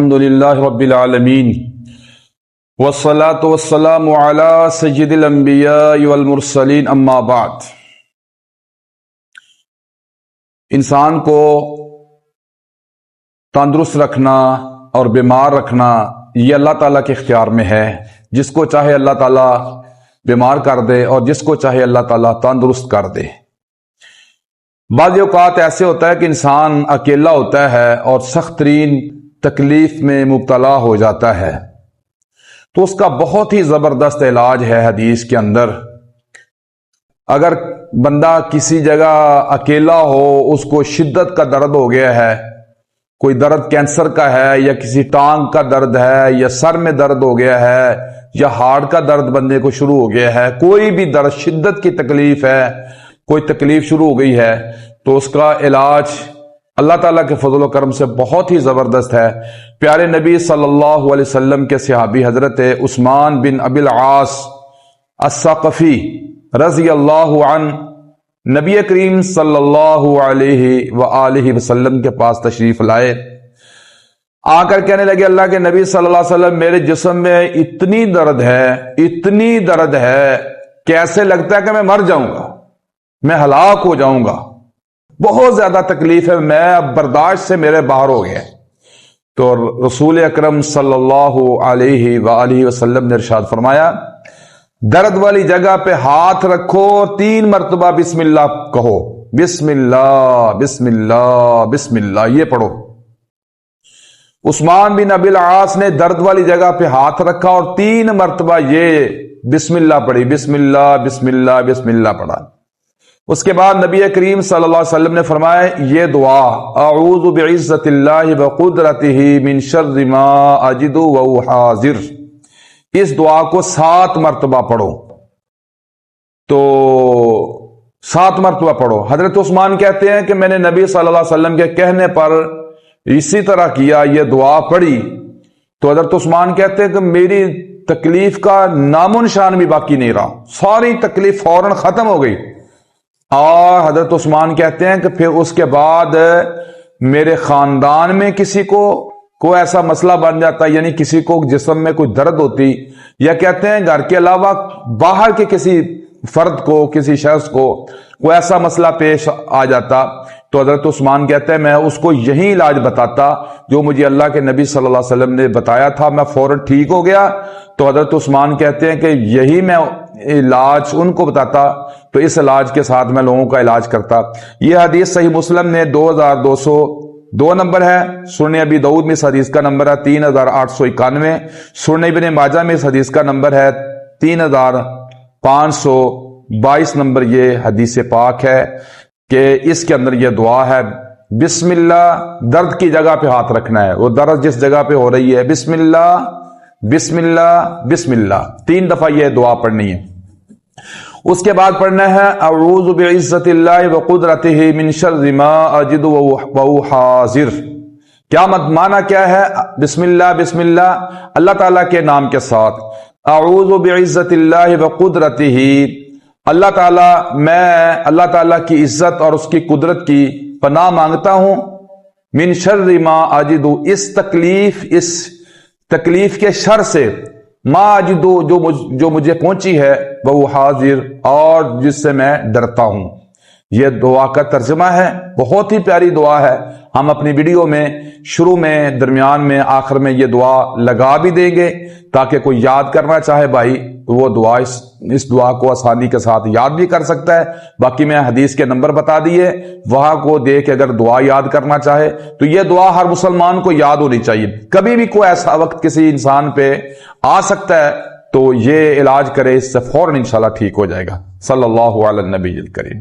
الحمدللہ رب العالمین والصلاة والسلام علی سید الانبیاء والمرسلین اما بعد۔ انسان کو تندرست رکھنا اور بیمار رکھنا یہ اللہ تعالیٰ کے اختیار میں ہے۔ جس کو چاہے اللہ تعالیٰ بیمار کر دے اور جس کو چاہے اللہ تعالیٰ تندرست کر دے۔ بعض اوقات ایسے ہوتا ہے کہ انسان اکیلا ہوتا ہے اور سخت ترین تکلیف میں مبتلا ہو جاتا ہے، تو اس کا بہت ہی زبردست علاج ہے حدیث کے اندر۔ اگر بندہ کسی جگہ اکیلا ہو، اس کو شدت کا درد ہو گیا ہے، کوئی درد کینسر کا ہے یا کسی ٹانگ کا درد ہے یا سر میں درد ہو گیا ہے یا ہارٹ کا درد بندے کو شروع ہو گیا ہے، کوئی بھی درد شدت کی تکلیف ہے، کوئی تکلیف شروع ہو گئی ہے، تو اس کا علاج اللہ تعالیٰ کے فضل و کرم سے بہت ہی زبردست ہے۔ پیارے نبی صلی اللہ علیہ وسلم کے صحابی حضرت عثمان بن ابی العاص الثقفی رضی اللہ عنہ نبی کریم صلی اللہ علیہ وآلہ وسلم کے پاس تشریف لائے۔ آ کر کہنے لگے، اللہ کے نبی صلی اللہ علیہ وسلم، میرے جسم میں اتنی درد ہے کہ ایسے لگتا ہے کہ میں مر جاؤں گا، میں ہلاک ہو جاؤں گا، بہت زیادہ تکلیف ہے، میں اب برداشت سے میرے باہر ہو گیا۔ تو رسول اکرم صلی اللہ علیہ وآلہ وسلم نے ارشاد فرمایا، درد والی جگہ پہ ہاتھ رکھو، 3 مرتبہ بسم اللہ کہو، بسم اللہ بسم اللہ بسم اللہ، یہ پڑھو۔ عثمان بن ابی العاص نے درد والی جگہ پہ ہاتھ رکھا اور 3 مرتبہ یہ بسم اللہ پڑھی، بسم اللہ بسم اللہ بسم اللہ پڑھا۔ اس کے بعد نبی کریم صلی اللہ علیہ وسلم نے فرمایا، یہ دعا اعوذ بعزت اللہ وقدرتہ من شر ما اجد وهو حاضر، اس دعا کو 7 مرتبہ پڑھو۔ تو 7 مرتبہ پڑھو۔ حضرت عثمان کہتے ہیں کہ میں نے نبی صلی اللہ علیہ وسلم کے کہنے پر اسی طرح کیا، یہ دعا پڑھی۔ تو حضرت عثمان کہتے ہیں کہ میری تکلیف کا نام و نشان بھی باقی نہیں رہا، ساری تکلیف فوراً ختم ہو گئی۔ اور حضرت عثمان کہتے ہیں کہ پھر اس کے بعد میرے خاندان میں کسی کو کوئی ایسا مسئلہ بن جاتا، یعنی کسی کو جسم میں کوئی درد ہوتی، یا کہتے ہیں گھر کے علاوہ باہر کے کسی فرد کو، کسی شخص کو کوئی ایسا مسئلہ پیش آ جاتا، تو حضرت عثمان کہتے ہیں میں اس کو یہی علاج بتاتا جو مجھے اللہ کے نبی صلی اللہ علیہ وسلم نے بتایا تھا، میں فوراً ٹھیک ہو گیا۔ تو حضرت عثمان کہتے ہیں کہ یہی میں علاج ان کو بتاتا، تو اس علاج کے ساتھ میں لوگوں کا علاج کرتا۔ یہ حدیث صحیح مسلم نے 2202 نمبر ہے، سنن ابی داؤد میں اس حدیث کا نمبر ہے 3891، سنن ابن ماجہ میں اس حدیث کا نمبر ہے 3522 نمبر یہ حدیث پاک ہے کہ اس کے اندر یہ دعا ہے، بسم اللہ، درد کی جگہ پہ ہاتھ رکھنا ہے، وہ درد جس جگہ پہ ہو رہی ہے، بسم اللہ بسم اللہ بسم اللہ، 3 دفعہ یہ دعا پڑھنی ہے۔ اس کے بعد پڑھنا ہے اعوذ بعزت اللہ وقدرتہ من شر ما اجد وهو حاضر۔ کیا معنی کیا ہے؟ بسم اللہ اللہ تعالیٰ کے نام کے ساتھ، اعوذ بعزت اللہ وقدرتہ، اللہ تعالیٰ، میں اللہ تعالیٰ کی عزت اور اس کی قدرت کی پناہ مانگتا ہوں، من شر ما اجد، اس تکلیف کے شر سے، ما اجدو، جو مجھے پہنچی ہے، وہ حاضر، اور جس سے میں ڈرتا ہوں۔ یہ دعا کا ترجمہ ہے، بہت ہی پیاری دعا ہے۔ ہم اپنی ویڈیو میں شروع میں، درمیان میں، آخر میں یہ دعا لگا بھی دیں گے تاکہ کوئی یاد کرنا چاہے بھائی تو وہ دعا اس دعا کو آسانی کے ساتھ یاد بھی کر سکتا ہے۔ باقی میں حدیث کے نمبر بتا دیے، وہاں کو دیکھ اگر دعا یاد کرنا چاہے تو یہ دعا ہر مسلمان کو یاد ہونی چاہیے۔ کبھی بھی کوئی ایسا وقت کسی انسان پہ آ سکتا ہے تو یہ علاج کرے، اس سے فوراً انشاءاللہ ٹھیک ہو جائے گا۔ صلی اللہ علی النبی الکریم۔